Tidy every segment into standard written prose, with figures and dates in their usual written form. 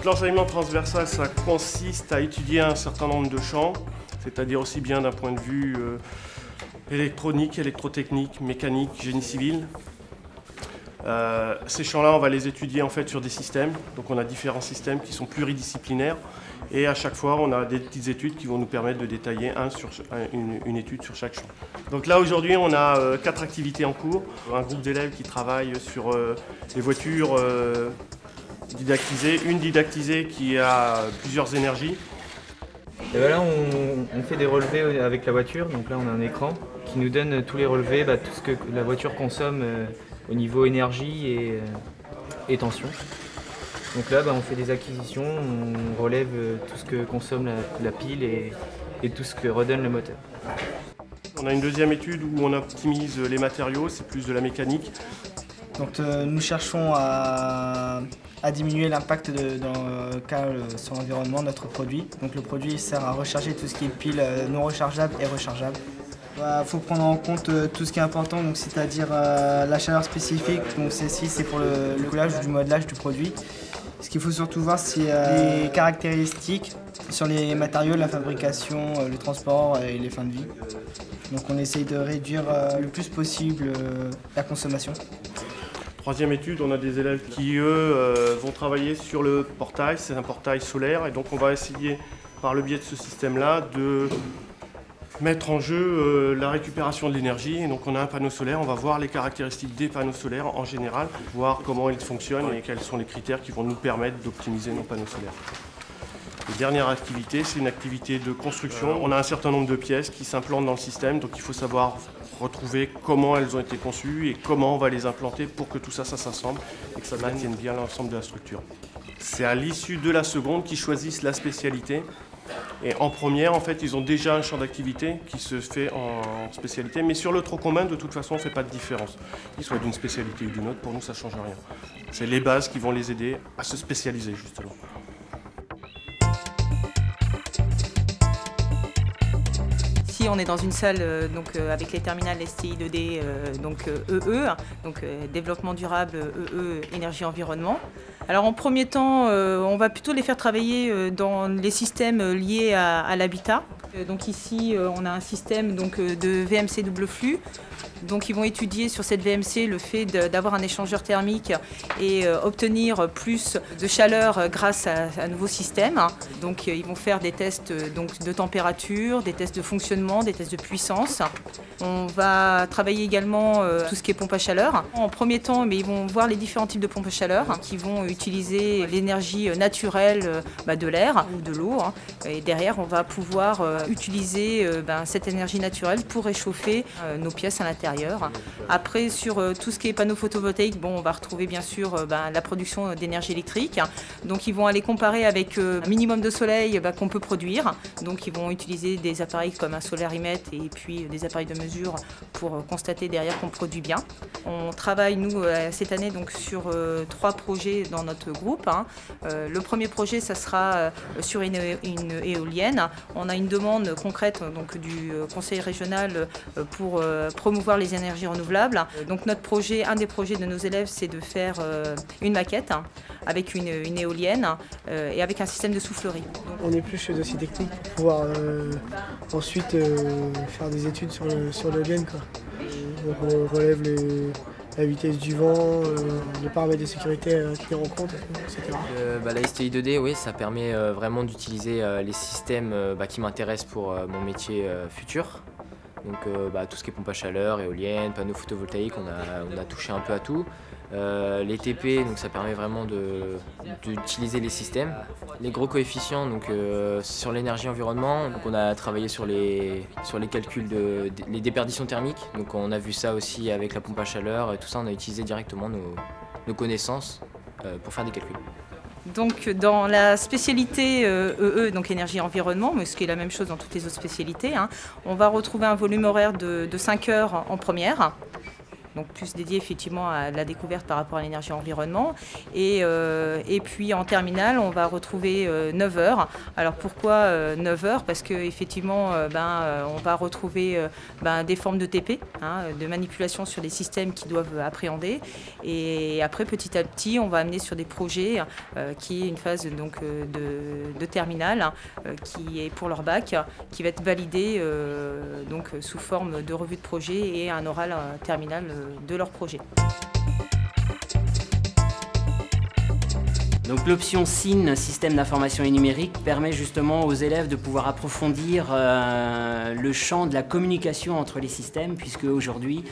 Donc l'enseignement transversal, ça consiste à étudier un certain nombre de champs, c'est-à-dire aussi bien d'un point de vue électronique, électrotechnique, mécanique, génie civil. Ces champs-là, on va les étudier en fait sur des systèmes. Donc on a différents systèmes qui sont pluridisciplinaires et à chaque fois, on a des petites études qui vont nous permettre de détailler une étude sur chaque champ. Donc là, aujourd'hui, on a 4 activités en cours. Un groupe d'élèves qui travaillent sur les voitures didactisées, une didactisée qui a plusieurs énergies. Et voilà, on fait des relevés avec la voiture. Donc là, on a un écran qui nous donne tous les relevés, tout ce que la voiture consomme au niveau énergie et tension. Donc là, on fait des acquisitions, on relève tout ce que consomme la pile et tout ce que redonne le moteur. On a une deuxième étude où on optimise les matériaux, c'est plus de la mécanique. Donc nous cherchons à diminuer l'impact sur l'environnement de notre produit. Donc le produit sert à recharger tout ce qui est pile non rechargeable et rechargeable. Il faut prendre en compte tout ce qui est important, c'est-à-dire la chaleur spécifique. Donc celle-ci, c'est pour le coulage ou du modelage du produit. Ce qu'il faut surtout voir, c'est les caractéristiques sur les matériaux, la fabrication, le transport et les fins de vie. Donc on essaye de réduire le plus possible la consommation. Troisième étude, on a des élèves qui, eux, vont travailler sur le portail. C'est un portail solaire et donc on va essayer, par le biais de ce système-là, de mettre en jeu la récupération de l'énergie. Et donc on a un panneau solaire, on va voir les caractéristiques des panneaux solaires en général, voir comment ils fonctionnent et quels sont les critères qui vont nous permettre d'optimiser nos panneaux solaires. La dernière activité, c'est une activité de construction. On a un certain nombre de pièces qui s'implantent dans le système, donc il faut savoir retrouver comment elles ont été conçues et comment on va les implanter pour que tout ça s'assemble et que ça maintienne bien l'ensemble de la structure. C'est à l'issue de la seconde qu'ils choisissent la spécialité. Et en première, en fait, ils ont déjà un champ d'activité qui se fait en spécialité. Mais sur le tronc commun, de toute façon, on ne fait pas de différence. Qu'ils soient d'une spécialité ou d'une autre, pour nous, ça ne change rien. C'est les bases qui vont les aider à se spécialiser, justement. Ici, on est dans une salle avec les terminales STI 2D, développement durable, énergie environnement. Alors en premier temps, on va plutôt les faire travailler dans les systèmes liés à l'habitat. Donc ici, on a un système de VMC double flux. Donc ils vont étudier sur cette VMC le fait d'avoir un échangeur thermique et obtenir plus de chaleur grâce à un nouveau système. Donc ils vont faire des tests de température, des tests de fonctionnement, des tests de puissance. On va travailler également tout ce qui est pompe à chaleur. En premier temps, ils vont voir les différents types de pompes à chaleur qui vont utiliser l'énergie naturelle de l'air ou de l'eau. Et derrière, on va pouvoir utiliser cette énergie naturelle pour réchauffer nos pièces à l'intérieur. Après, sur tout ce qui est panneaux photovoltaïques, on va retrouver bien sûr la production d'énergie électrique. Donc ils vont aller comparer avec un minimum de soleil qu'on peut produire. Donc ils vont utiliser des appareils comme un solarimètre et puis des appareils de mesure pour constater derrière qu'on produit bien. On travaille nous cette année sur 3 projets dans notre groupe. Le premier projet, ça sera sur une éolienne. On a une demande concrète du conseil régional pour promouvoir les énergies renouvelables. Donc notre projet, un des projets de nos élèves, c'est de faire une maquette avec une éolienne et avec un système de soufflerie. On est plus chez dossier technique pour pouvoir ensuite faire des études sur l'éolienne. Donc on relève la vitesse du vent, les paramètres de sécurité à tenir en compte, etc. La STI 2D, oui, ça permet vraiment d'utiliser les systèmes qui m'intéressent pour mon métier futur. Donc tout ce qui est pompe à chaleur, éolienne, panneaux photovoltaïques, on a touché un peu à tout. Les TP, donc ça permet vraiment d'utiliser les systèmes. Les gros coefficients, sur l'énergie environnement, donc on a travaillé sur les calculs les déperditions thermiques. Donc on a vu ça aussi avec la pompe à chaleur et tout ça, on a utilisé directement nos connaissances pour faire des calculs. Donc dans la spécialité donc énergie environnement, mais ce qui est la même chose dans toutes les autres spécialités, on va retrouver un volume horaire de 5 heures en première. donc plus dédié effectivement à la découverte par rapport à l'énergie environnement. Et puis en terminale, on va retrouver 9 heures. Alors pourquoi 9 heures? Parce qu'effectivement, on va retrouver des formes de TP, de manipulation sur des systèmes qui doivent appréhender. Et après, petit à petit, on va amener sur des projets qui est une phase donc, de terminale qui est pour leur bac, qui va être validée donc, sous forme de revue de projet et un oral terminal de leur projet. Donc l'option SIN, système d'information et numérique, permet justement aux élèves de pouvoir approfondir le champ de la communication entre les systèmes, puisque aujourd'hui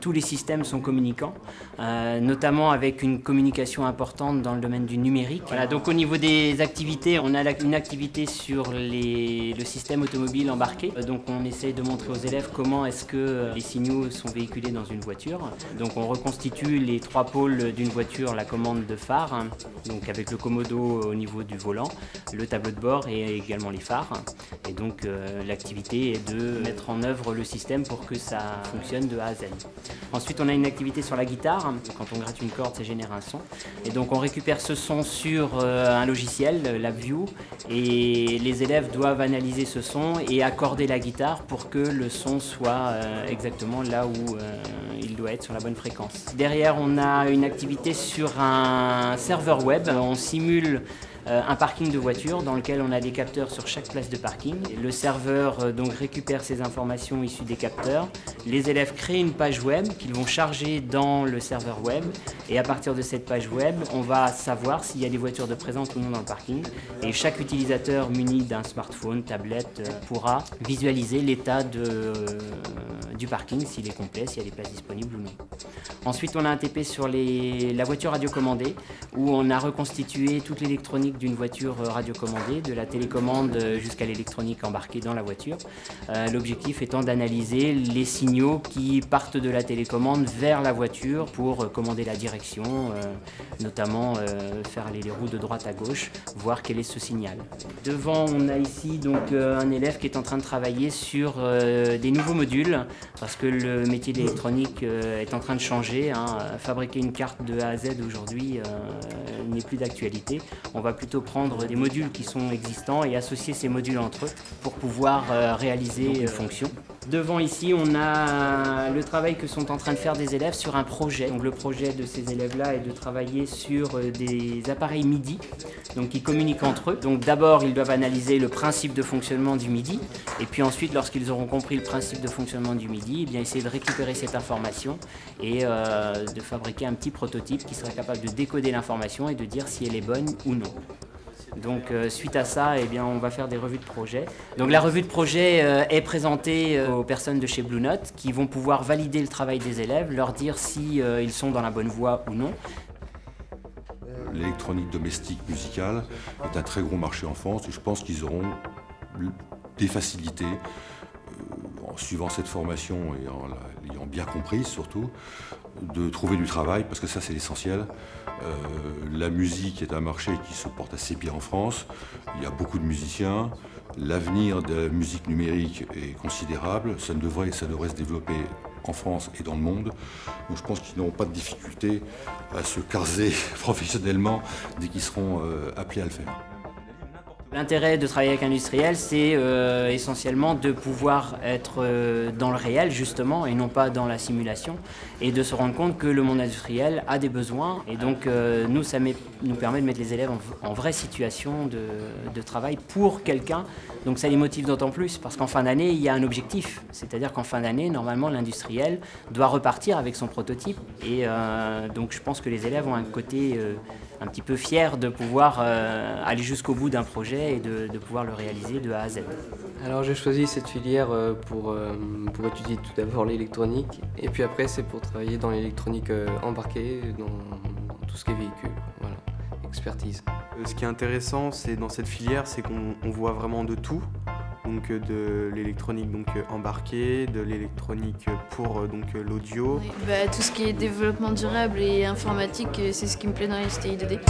tous les systèmes sont communicants, notamment avec une communication importante dans le domaine du numérique. Voilà, donc au niveau des activités, on a une activité sur le système automobile embarqué. Donc on essaie de montrer aux élèves comment est-ce que les signaux sont véhiculés dans une voiture. Donc on reconstitue les 3 pôles d'une voiture, la commande de phare, donc avec le commodo au niveau du volant, le tableau de bord et également les phares. Et donc l'activité est de mettre en œuvre le système pour que ça fonctionne de A à Z. Ensuite on a une activité sur la guitare. Quand on gratte une corde, ça génère un son. Et donc on récupère ce son sur un logiciel, LabVIEW, et les élèves doivent analyser ce son et accorder la guitare pour que le son soit exactement là où il doit être, sur la bonne fréquence. Derrière on a une activité sur un serveur web. On simule un parking de voitures dans lequel on a des capteurs sur chaque place de parking. Le serveur donc récupère ces informations issues des capteurs. Les élèves créent une page web qu'ils vont charger dans le serveur web et à partir de cette page web, on va savoir s'il y a des voitures de présence ou non dans le parking. Et chaque utilisateur muni d'un smartphone, tablette, pourra visualiser l'état du parking, s'il est complet, s'il y a des places disponibles ou non. Ensuite, on a un TP sur la voiture radiocommandée où on a reconstitué toute l'électronique d'une voiture radiocommandée, de la télécommande jusqu'à l'électronique embarquée dans la voiture. L'objectif étant d'analyser les signaux qui partent de la télécommande vers la voiture pour commander la direction, notamment faire les roues de droite à gauche, voir quel est ce signal. Devant, on a ici donc un élève qui est en train de travailler sur des nouveaux modules parce que le métier d'électronique est en train de changer. Fabriquer une carte de A à Z aujourd'hui n'est plus d'actualité. On va plutôt prendre des modules qui sont existants et associer ces modules entre eux pour pouvoir réaliser une fonction. Devant ici, on a le travail que sont en train de faire des élèves sur un projet. Donc le projet de ces élèves-là est de travailler sur des appareils MIDI donc qui communiquent entre eux. Donc d'abord, ils doivent analyser le principe de fonctionnement du MIDI et puis ensuite, lorsqu'ils auront compris le principe de fonctionnement du MIDI, eh bien, essayer de récupérer cette information et de fabriquer un petit prototype qui serait capable de décoder l'information et de dire si elle est bonne ou non. Donc suite à ça, eh bien, on va faire des revues de projet. Donc la revue de projet est présentée aux personnes de chez Blue Note qui vont pouvoir valider le travail des élèves, leur dire si ils sont dans la bonne voie ou non. L'électronique domestique musicale est un très gros marché en France et je pense qu'ils auront des facilités en suivant cette formation et en l'ayant bien comprise surtout, de trouver du travail parce que ça c'est l'essentiel. La musique est un marché qui se porte assez bien en France, il y a beaucoup de musiciens, l'avenir de la musique numérique est considérable, ça devrait se développer en France et dans le monde. Donc je pense qu'ils n'auront pas de difficulté à se caser professionnellement dès qu'ils seront appelés à le faire. L'intérêt de travailler avec un industriel, c'est essentiellement de pouvoir être dans le réel justement et non pas dans la simulation et de se rendre compte que le monde industriel a des besoins et donc nous, ça nous permet de mettre les élèves en vraie situation de travail pour quelqu'un. Donc ça les motive d'autant plus parce qu'en fin d'année, il y a un objectif. C'est-à-dire qu'en fin d'année, normalement, l'industriel doit repartir avec son prototype et donc je pense que les élèves ont un côté un petit peu fier de pouvoir aller jusqu'au bout d'un projet et de pouvoir le réaliser de A à Z. Alors j'ai choisi cette filière pour étudier tout d'abord l'électronique et puis après c'est pour travailler dans l'électronique embarquée, dans tout ce qui est véhicule, voilà, expertise. Ce qui est intéressant dans cette filière, c'est qu'on voit vraiment de tout. Donc de l'électronique embarquée, de l'électronique pour l'audio. Oui, tout ce qui est développement durable et informatique, c'est ce qui me plaît dans les STI 2D.